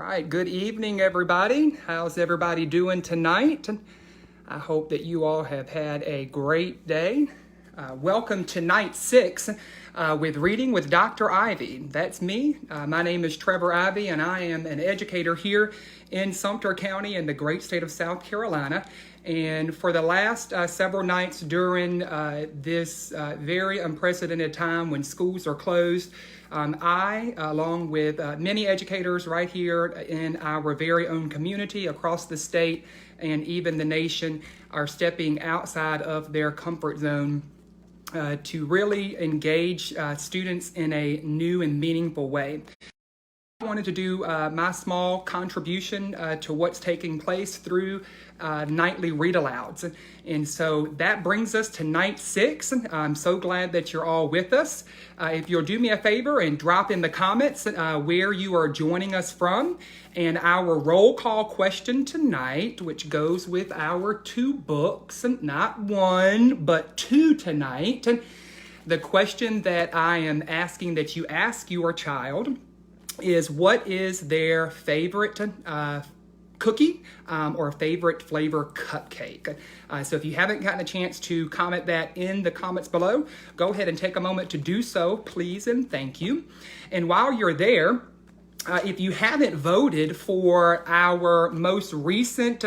right, good evening, everybody. How's everybody doing tonight? I hope that you all have had a great day. Welcome to night 6 with Reading with Dr. Ivy. That's me. My name is Trevor Ivy, and I am an educator here in Sumter County in the great state of South Carolina. And for the last several nights during this very unprecedented time when schools are closed, I, along with many educators right here in our very own community across the state and even the nation, are stepping outside of their comfort zone to really engage students in a new and meaningful way. I wanted to do my small contribution to what's taking place through nightly read-alouds. And so that brings us to night 6. I'm so glad that you're all with us. If you'll do me a favor and drop in the comments where you are joining us from, and our roll call question tonight, which goes with our 2 books, not 1, but 2 tonight. The question that I am asking that you ask your child is, what is their favorite cookie or favorite flavor cupcake? So if you haven't gotten a chance to comment that in the comments below, go ahead and take a moment to do so, please and thank you. And while you're there, if you haven't voted for our most recent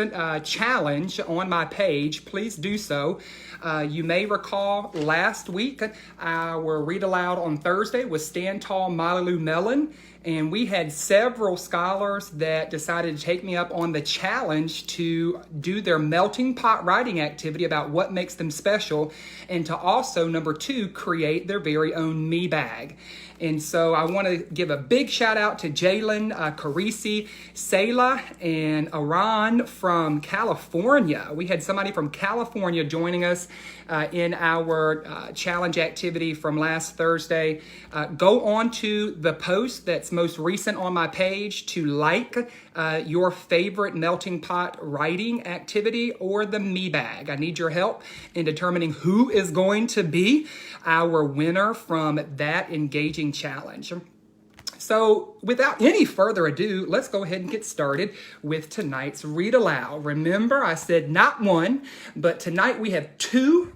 challenge on my page, please do so. You may recall last week, our read aloud on Thursday was Stand Tall, Malilu Melon. And we had several scholars that decided to take me up on the challenge to do their melting pot writing activity about what makes them special, and to also, number 2, create their very own me bag. And so I want to give a big shout out to Jalen, Carisi, Sayla, and Aran from California. We had somebody from California joining us in our challenge activity from last Thursday. Go on to the post that's most recent on my page to like your favorite melting pot writing activity or the me bag. I need your help in determining who is going to be our winner from that engaging challenge. So without any further ado, let's go ahead and get started with tonight's read aloud. Remember, I said not 1, but tonight we have 2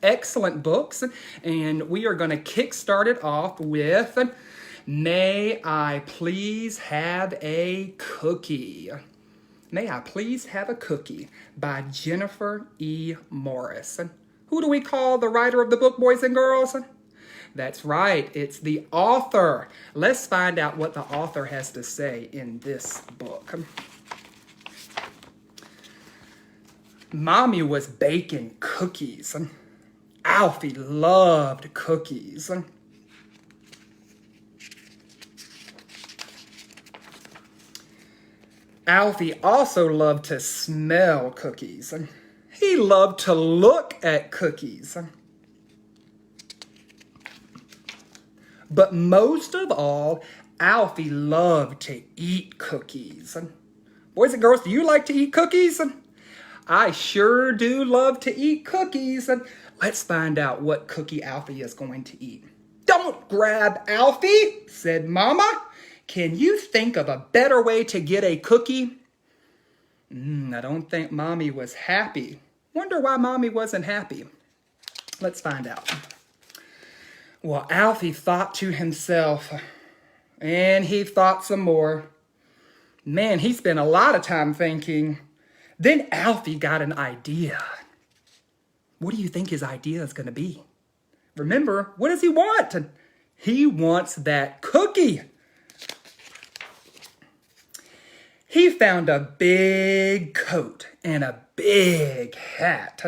excellent books, and we are going to kick start it off with May I Please Have a Cookie? May I Please Have a Cookie by Jennifer E. Morris. Who do we call the writer of the book, boys and girls? That's right, it's the author. Let's find out what the author has to say in this book. Mommy was baking cookies. Alfie loved cookies. Alfie also loved to smell cookies. He loved to look at cookies. But most of all, Alfie loved to eat cookies. Boys and girls, do you like to eat cookies? I sure do love to eat cookies. Let's find out what cookie Alfie is going to eat. Don't grab Alfie, said Mama. Can you think of a better way to get a cookie? I don't think Mommy was happy. Wonder why Mommy wasn't happy. Let's find out. Well, Alfie thought to himself, and he thought some more. Man, he spent a lot of time thinking. Then Alfie got an idea. What do you think his idea is going to be? Remember, what does he want? He wants that cookie. He found a big coat and a big hat.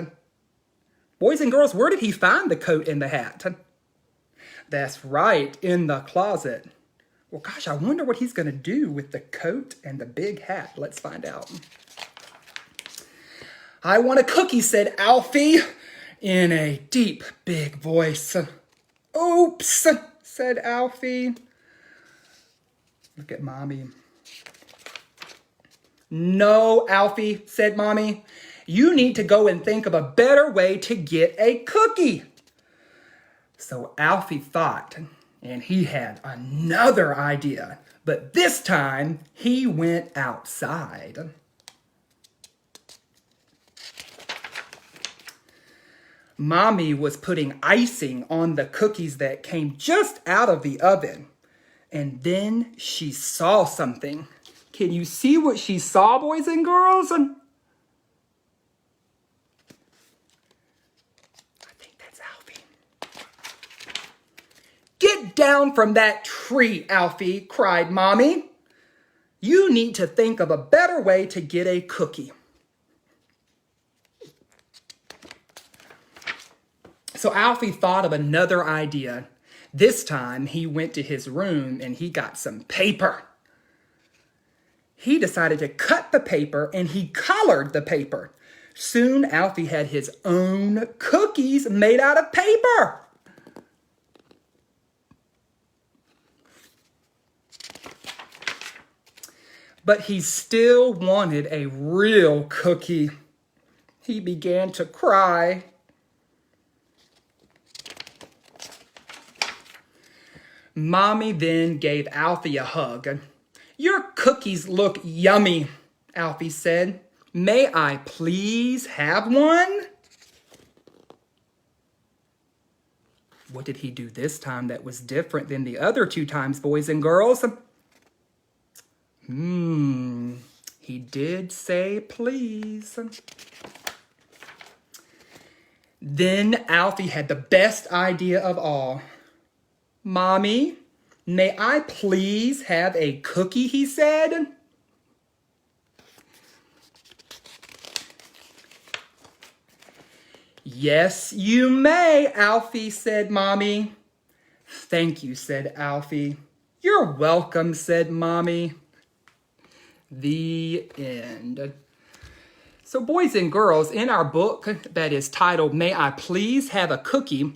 Boys and girls, where did he find the coat and the hat? That's right, in the closet. Well, gosh, I wonder what he's going to do with the coat and the big hat. Let's find out. I want a cookie, said Alfie in a deep, big voice. Oops, said Alfie. Look at Mommy. No, Alfie, said Mommy. You need to go and think of a better way to get a cookie. So Alfie thought, And he had another idea, but this time he went outside. Mommy was putting icing on the cookies that came just out of the oven. And then she saw something. Can you see what she saw, boys and girls? I think that's Alfie. Get down from that tree, Alfie, cried Mommy. You need to think of a better way to get a cookie. So Alfie thought of another idea. This time he went to his room and he got some paper. He decided to cut the paper and he colored the paper. Soon Alfie had his own cookies made out of paper. But he still wanted a real cookie. He began to cry. Mommy then gave Alfie a hug. Your cookies look yummy, Alfie said. May I please have one? What did he do this time that was different than the other 2 times, boys and girls? He did say please. Then Alfie had the best idea of all. Mommy, may I please have a cookie, he said. Yes, you may, Alfie, said Mommy. Thank you, said Alfie. You're welcome, said Mommy. The end. So boys and girls, in our book that is titled, May I Please Have a Cookie,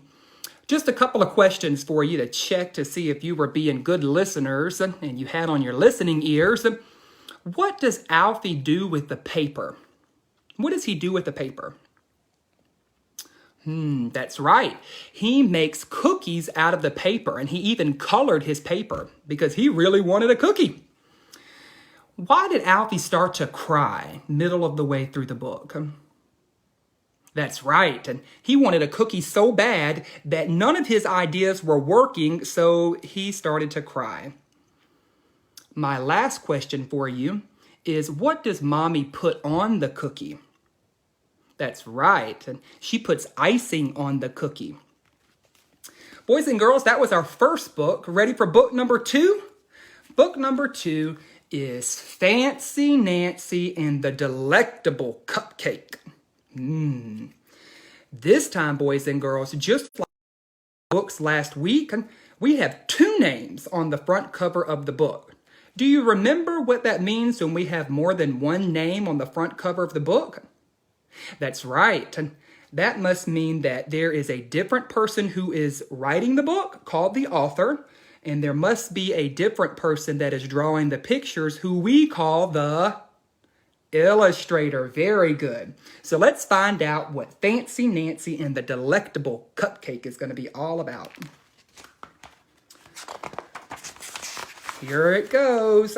just a couple of questions for you to check to see if you were being good listeners and you had on your listening ears. What does Alfie do with the paper? What does he do with the paper? That's right. He makes cookies out of the paper, and he even colored his paper because he really wanted a cookie. Why did Alfie start to cry middle of the way through the book? That's right, and he wanted a cookie so bad that none of his ideas were working, so he started to cry. My last question for you is, what does Mommy put on the cookie? That's right, and she puts icing on the cookie. Boys and girls, that was our first book. Ready for book number 2? Book number 2 is Fancy Nancy and the Delectable Cupcake. This time, boys and girls, just like books last week, we have 2 names on the front cover of the book. Do you remember what that means when we have more than 1 name on the front cover of the book? That's right. That must mean that there is a different person who is writing the book, called the author, and there must be a different person that is drawing the pictures, who we call the illustrator. Very good. So let's find out what Fancy Nancy and the Delectable Cupcake is going to be all about. Here it goes.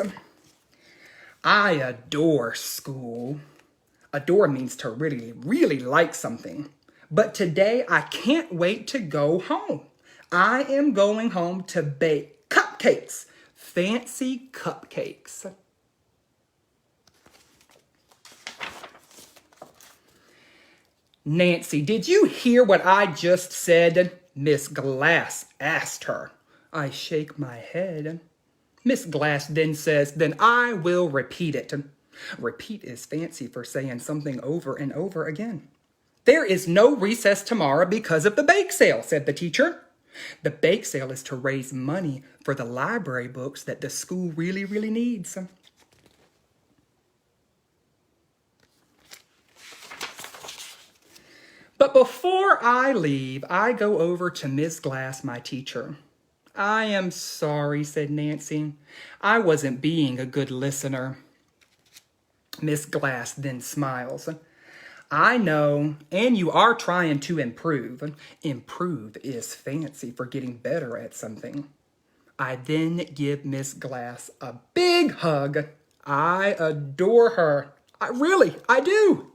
I adore school. Adore means to really, really like something. But today I can't wait to go home. I am going home to bake cupcakes. Fancy cupcakes. Nancy, did you hear what I just said? Miss Glass asked her. I shake my head. Miss Glass then says, then I will repeat it. Repeat is fancy for saying something over and over again. There is no recess tomorrow because of the bake sale, said the teacher. The bake sale is to raise money for the library books that the school really, really needs. But before I leave, I go over to Miss Glass, my teacher. I am sorry, said Nancy. I wasn't being a good listener. Miss Glass then smiles. I know, and you are trying to improve. Improve is fancy for getting better at something. I then give Miss Glass a big hug. I adore her. I do.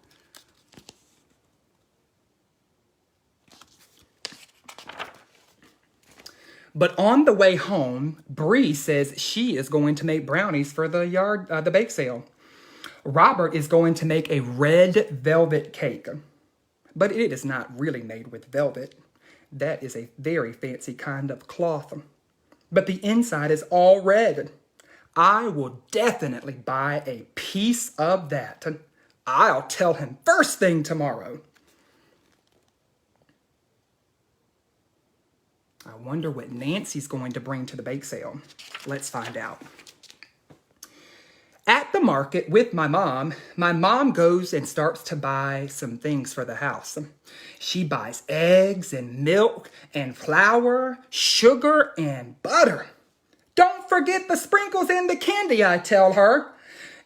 But on the way home, Bree says she is going to make brownies for the bake sale. Robert is going to make a red velvet cake. But it is not really made with velvet. That is a very fancy kind of cloth. But the inside is all red. I will definitely buy a piece of that. I'll tell him first thing tomorrow. I wonder what Nancy's going to bring to the bake sale. Let's find out. At the market with my mom goes and starts to buy some things for the house. She buys eggs and milk and flour, sugar and butter. Don't forget the sprinkles and the candy, I tell her.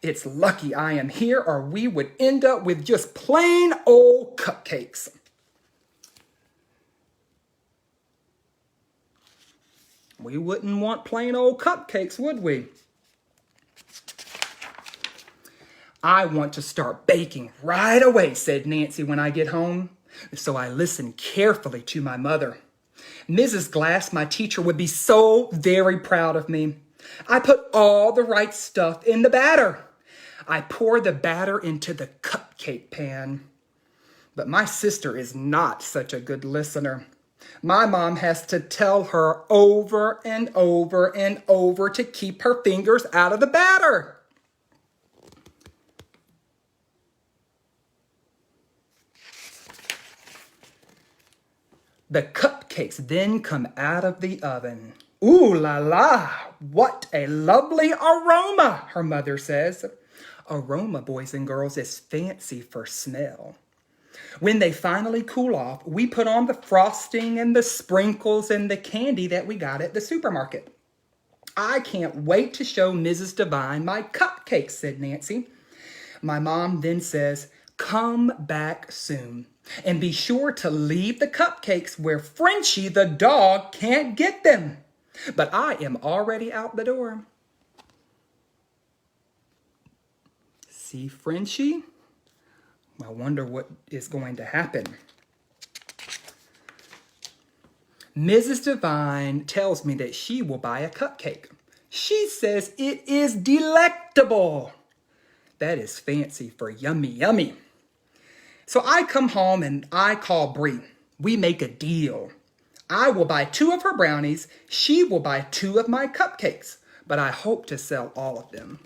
It's lucky I am here or we would end up with just plain old cupcakes. We wouldn't want plain old cupcakes, would we? I want to start baking right away, said Nancy when I get home. So I listened carefully to my mother. Mrs. Glass, my teacher, would be so very proud of me. I put all the right stuff in the batter. I pour the batter into the cupcake pan. But my sister is not such a good listener. My mom has to tell her over and over and over to keep her fingers out of the batter. The cupcakes then come out of the oven. Ooh la la, what a lovely aroma, her mother says. Aroma, boys and girls, is fancy for smell. When they finally cool off, we put on the frosting and the sprinkles and the candy that we got at the supermarket. I can't wait to show Mrs. Devine my cupcakes, said Nancy. My mom then says, come back soon and be sure to leave the cupcakes where Frenchie the dog can't get them. But I am already out the door. See Frenchie? I wonder what is going to happen. Mrs. Devine tells me that she will buy a cupcake. She says it is delectable. That is fancy for yummy, yummy. So I come home and I call Bree. We make a deal. I will buy 2 of her brownies. She will buy 2 of my cupcakes. But I hope to sell all of them.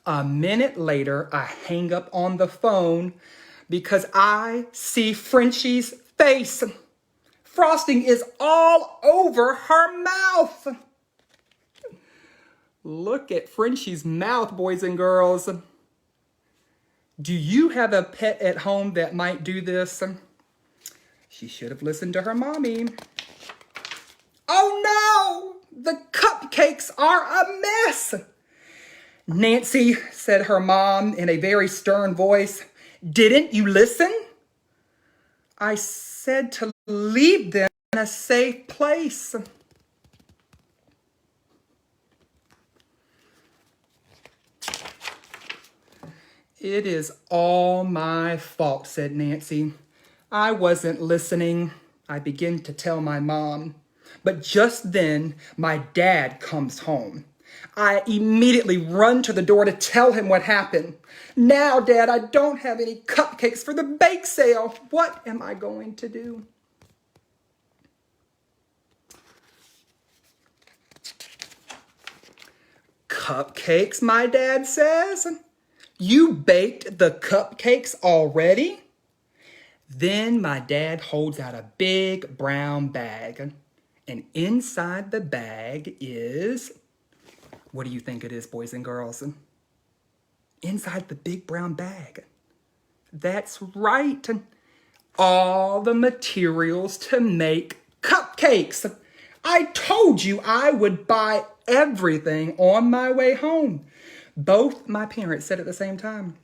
A minute later, I hang up on the phone because I see Frenchie's face. Frosting is all over her mouth. Look at Frenchie's mouth, boys and girls. Do you have a pet at home that might do this? She should have listened to her mommy. Oh no! The cupcakes are a mess! Nancy, said her mom in a very stern voice, didn't you listen? I said to leave them in a safe place. It is all my fault, said Nancy. I wasn't listening. I began to tell my mom. But just then, my dad comes home. I immediately run to the door to tell him what happened. Now, Dad, I don't have any cupcakes for the bake sale. What am I going to do? Cupcakes, my dad says. You baked the cupcakes already? Then my dad holds out a big brown bag. And inside the bag is... What do you think it is, boys and girls? Inside the big brown bag. That's right. All the materials to make cupcakes. I told you I would buy everything on my way home. Both my parents said at the same time.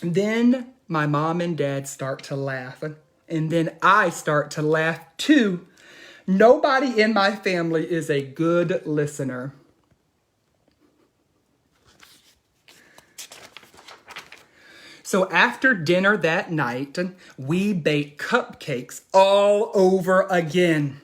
Then my mom and dad start to laugh. And then I start to laugh too. Nobody in my family is a good listener. So after dinner that night, we baked cupcakes all over again.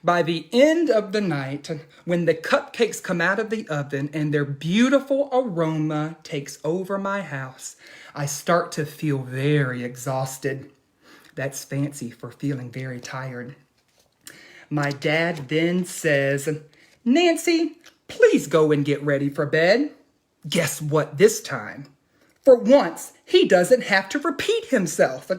By the end of the night, when the cupcakes come out of the oven and their beautiful aroma takes over my house, I start to feel very exhausted. That's fancy for feeling very tired. My dad then says, "Nancy, please go and get ready for bed." Guess what this time? For once, he doesn't have to repeat himself.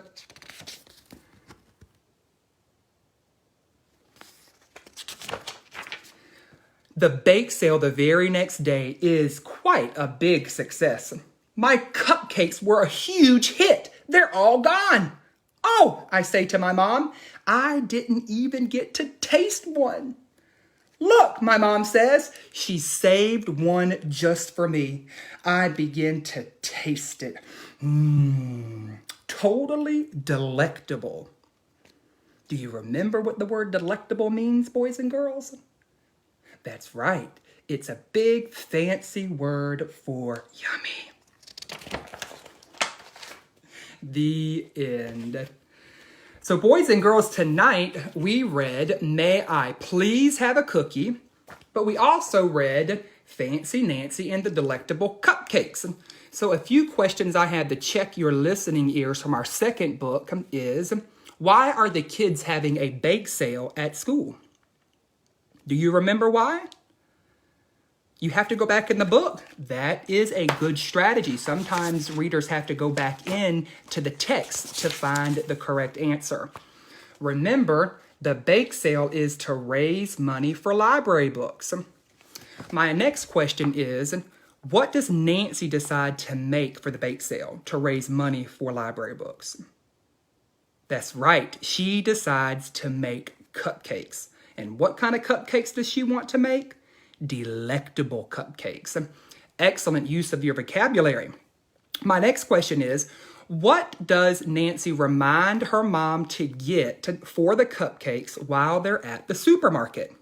The bake sale the very next day is quite a big success. My cupcakes were a huge hit. They're all gone. "Oh," I say to my mom, "I didn't even get to taste one." "Look," my mom says, "she saved one just for me." I begin to taste it. Totally delectable. Do you remember what the word delectable means, boys and girls? That's right. It's a big fancy word for yummy. The end. So boys and girls, tonight we read "May I Please Have a Cookie," but we also read "Fancy Nancy and the Delectable Cupcakes." So a few questions I had to check your listening ears from our second book is, why are the kids having a bake sale at school? Do you remember why? You have to go back in the book. That is a good strategy. Sometimes readers have to go back in to the text to find the correct answer. Remember, the bake sale is to raise money for library books. My next question is, what does Nancy decide to make for the bake sale to raise money for library books? That's right. She decides to make cupcakes. And what kind of cupcakes does she want to make? Delectable cupcakes. Excellent use of your vocabulary. My next question is, what does Nancy remind her mom to get for the cupcakes while they're at the supermarket?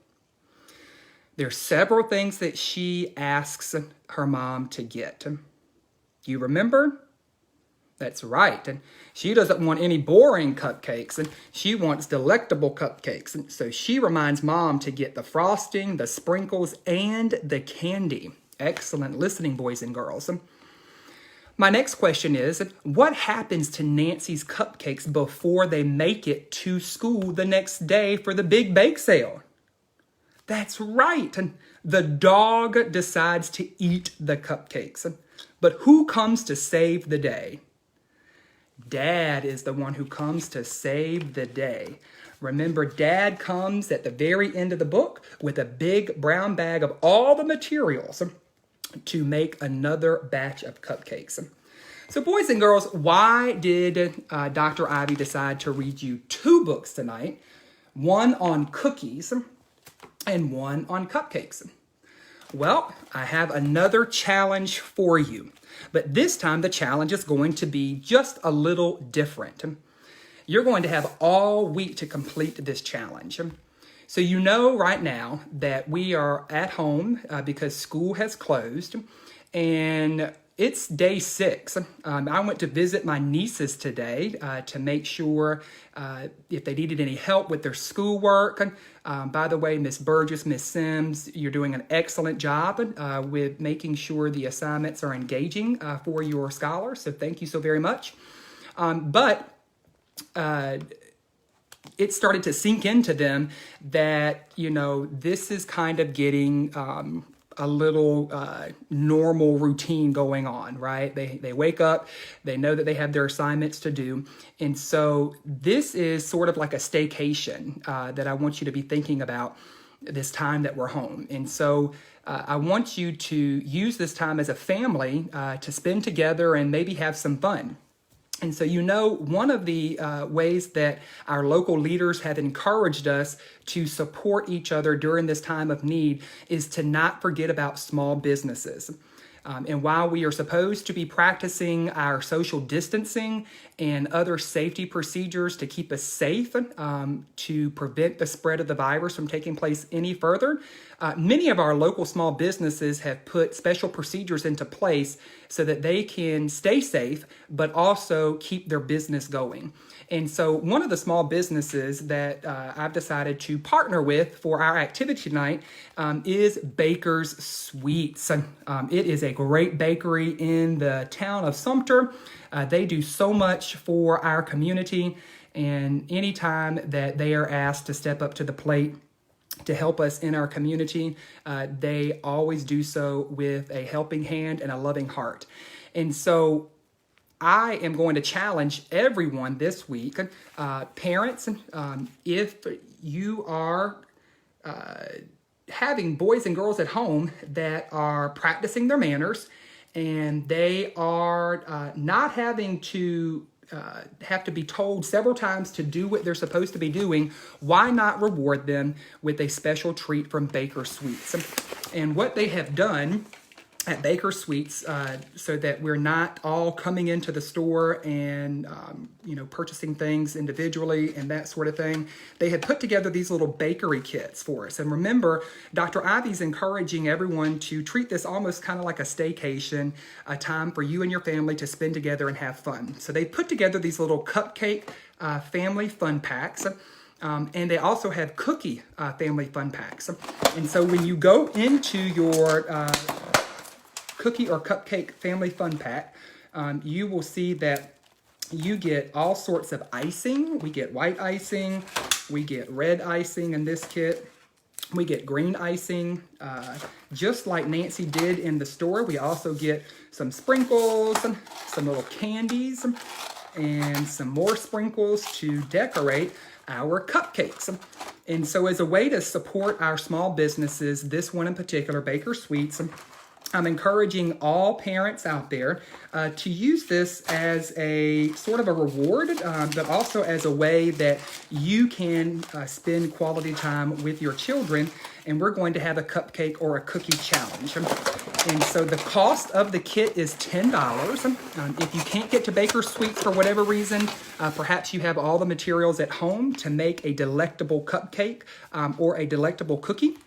There's several things that she asks her mom to get. Do you remember? That's right. And she doesn't want any boring cupcakes, and she wants delectable cupcakes. And so she reminds mom to get the frosting, the sprinkles, and the candy. Excellent listening, boys and girls. My next question is, what happens to Nancy's cupcakes before they make it to school the next day for the big bake sale? That's right. And the dog decides to eat the cupcakes. But who comes to save the day? Dad is the one who comes to save the day. Remember, Dad comes at the very end of the book with a big brown bag of all the materials to make another batch of cupcakes. So boys and girls, why did Dr. Ivy decide to read you two books tonight? One on cookies and one on cupcakes. Well, I have another challenge for you. But this time the challenge is going to be just a little different. You're going to have all week to complete this challenge. So you know right now that we are at home because school has closed, and it's day 6. I went to visit my nieces today to make sure if they needed any help with their schoolwork. By the way, Miss Burgess, Miss Sims, you're doing an excellent job with making sure the assignments are engaging for your scholars. So thank you so very much. But it started to sink into them that, you know, this is kind of getting a little normal routine going on, right? They wake up, they know that they have their assignments to do. And so this is sort of like a staycation that I want you to be thinking about this time that we're home. And so I want you to use this time as a family to spend together and maybe have some fun. And so, you know, one of the ways that our local leaders have encouraged us to support each other during this time of need is to not forget about small businesses. And while we are supposed to be practicing our social distancing and other safety procedures to keep us safe, to prevent the spread of the virus from taking place any further, many of our local small businesses have put special procedures into place so that they can stay safe, but also keep their business going. And so one of the small businesses that I've decided to partner with for our activity tonight is Baker's Sweets. It is a great bakery in the town of Sumter. They do so much for our community, and anytime that they are asked to step up to the plate to help us in our community, they always do so with a helping hand and a loving heart. And so I am going to challenge everyone this week, parents, if you are having boys and girls at home that are practicing their manners and they are not having to have to be told several times to do what they're supposed to be doing, why not reward them with a special treat from Baker Sweets? And what they have done at Baker Sweets, so that we're not all coming into the store and purchasing things individually and that sort of thing, they had put together these little bakery kits for us. And remember, Dr. Ivy's encouraging everyone to treat this almost kind of like a staycation, a time for you and your family to spend together and have fun. So they put together these little cupcake family fun packs. And they also have cookie family fun packs. And so when you go into your cookie or cupcake family fun pack, you will see that you get all sorts of icing. We get white icing, we get red icing in this kit, we get green icing, just like Nancy did in the store. We also get some sprinkles, some little candies, and some more sprinkles to decorate our cupcakes. And so as a way to support our small businesses, this one in particular, Baker Sweets, I'm encouraging all parents out there to use this as a sort of a reward, but also as a way that you can spend quality time with your children. And we're going to have a cupcake or a cookie challenge. And so the cost of the kit is $10. If you can't get to Baker Sweets for whatever reason, perhaps you have all the materials at home to make a delectable cupcake or a delectable cookie.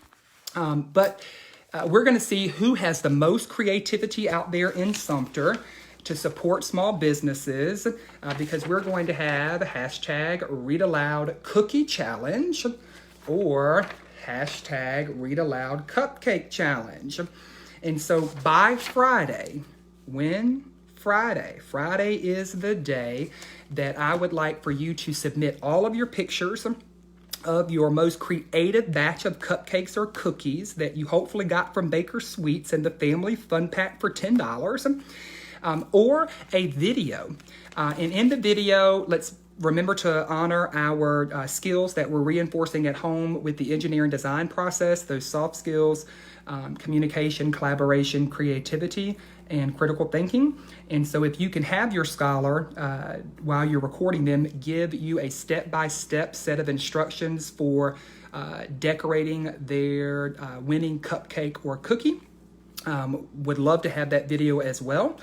We're going to see who has the most creativity out there in Sumter to support small businesses, because we're going to have hashtag Read Aloud Cookie Challenge or hashtag Read Aloud Cupcake Challenge. And so by Friday, Friday is the day that I would like for you to submit all of your pictures of your most creative batch of cupcakes or cookies that you hopefully got from Baker Sweets and the family fun pack for $10, or a video. And in the video, let's remember to honor our skills that we're reinforcing at home with the engineering design process, those soft skills, communication, collaboration, creativity, and critical thinking. And so if you can have your scholar, while you're recording them, give you a step-by-step set of instructions for decorating their winning cupcake or cookie. Would love to have that video as well.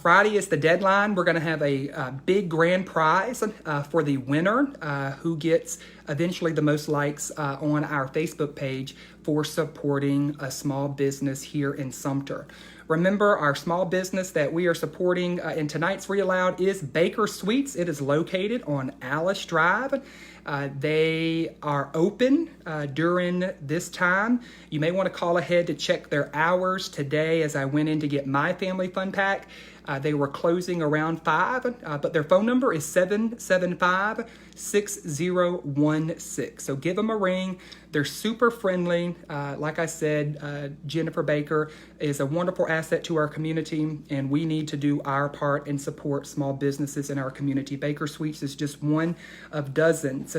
Friday is the deadline. We're going to have a big grand prize for the winner, who gets eventually the most likes on our Facebook page for supporting a small business here in Sumter. Remember, our small business that we are supporting in tonight's Read Aloud is Baker Sweets. It is located on Alice Drive. They are open during this time. You may want to call ahead to check their hours. Today, as I went in to get my family fun pack, they were closing around 5, but their phone number is 775-6016. So give them a ring. They're super friendly. Like I said, Jennifer Baker is a wonderful asset to our community, and we need to do our part and support small businesses in our community. Baker Sweets is just one of dozens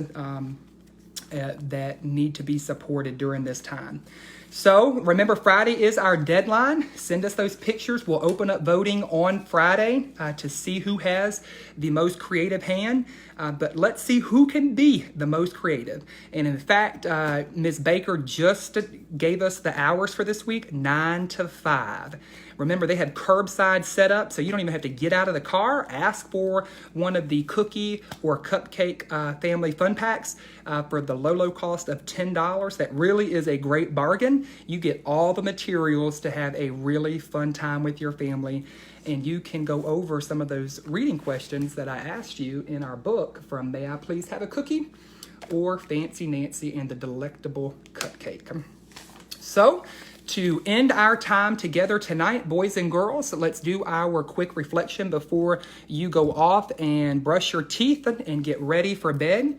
that need to be supported during this time. So remember, Friday is our deadline. Send us those pictures. We'll open up voting on Friday to see who has the most creative hand. But let's see who can be the most creative. And in fact, Ms. Baker just gave us the hours for this week, 9 to 5. Remember, they had curbside setup, so you don't even have to get out of the car. Ask for one of the cookie or cupcake family fun packs for the low cost of $10. That really is a great bargain. You get all the materials to have a really fun time with your family, and you can go over some of those reading questions that I asked you in our book from May I Please Have a Cookie or Fancy Nancy and the Delectable Cupcake. So, to end our time together tonight, boys and girls, let's do our quick reflection before you go off and brush your teeth and get ready for bed.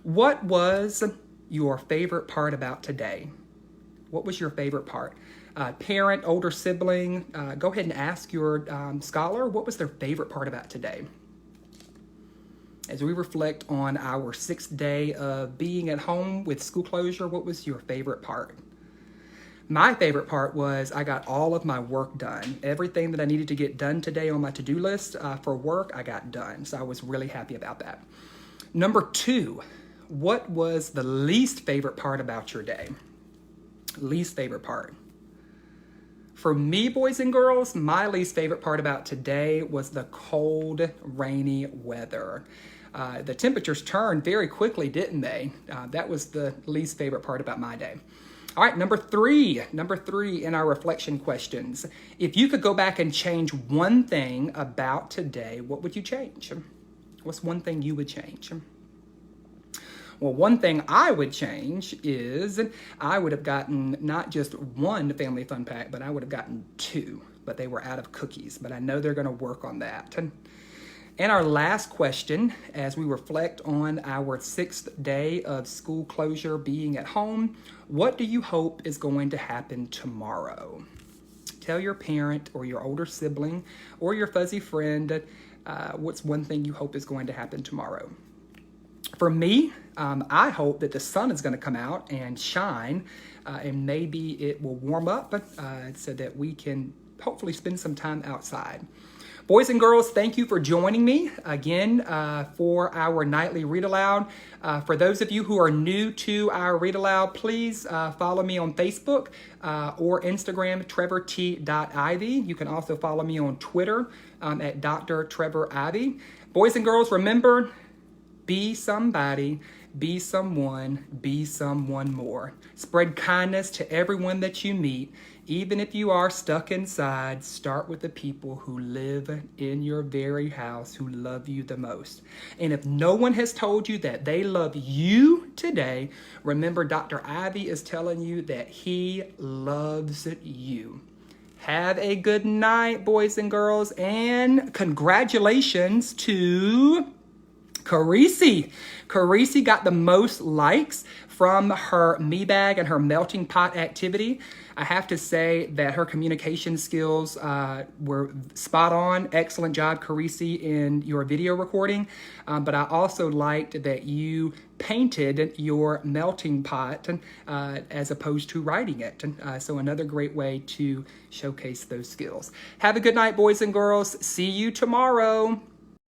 What was your favorite part about today? What was your favorite part? Parent, older sibling, go ahead and ask your scholar, what was their favorite part about today? As we reflect on our 6th day of being at home with school closure, what was your favorite part? My favorite part was I got all of my work done. Everything that I needed to get done today on my to-do list for work, I got done. So I was really happy about that. Number 2, what was the least favorite part about your day? Least favorite part. For me, boys and girls, my least favorite part about today was the cold, rainy weather. The temperatures turned very quickly, didn't they? That was the least favorite part about my day. All right, number three in our reflection questions. If you could go back and change one thing about today, what would you change? What's one thing you would change? Well, one thing I would change is I would have gotten not just one family fun pack, but I would have gotten 2, but they were out of cookies. But I know they're going to work on that. And our last question, as we reflect on our 6th day of school closure being at home, what do you hope is going to happen tomorrow? Tell your parent or your older sibling or your fuzzy friend what's one thing you hope is going to happen tomorrow. For me, I hope that the sun is going to come out and shine, and maybe it will warm up so that we can hopefully spend some time outside. Boys and girls, thank you for joining me again for our nightly Read Aloud. For those of you who are new to our Read Aloud, please follow me on Facebook or Instagram, trevort.ivy. You can also follow me on Twitter at Dr. Trevor Ivy. Boys and girls, remember, be somebody, be someone more. Spread kindness to everyone that you meet. Even if you are stuck inside, start with the people who live in your very house, who love you the most. And if no one has told you that they love you today, remember Dr. Ivy is telling you that he loves you. Have a good night, boys and girls, and congratulations to Carisi. Carisi got the most likes from her Me Bag and her Melting Pot activity. I have to say that her communication skills were spot on. Excellent job, Carisi, in your video recording. But I also liked that you painted your melting pot as opposed to writing it. So another great way to showcase those skills. Have a good night, boys and girls. See you tomorrow.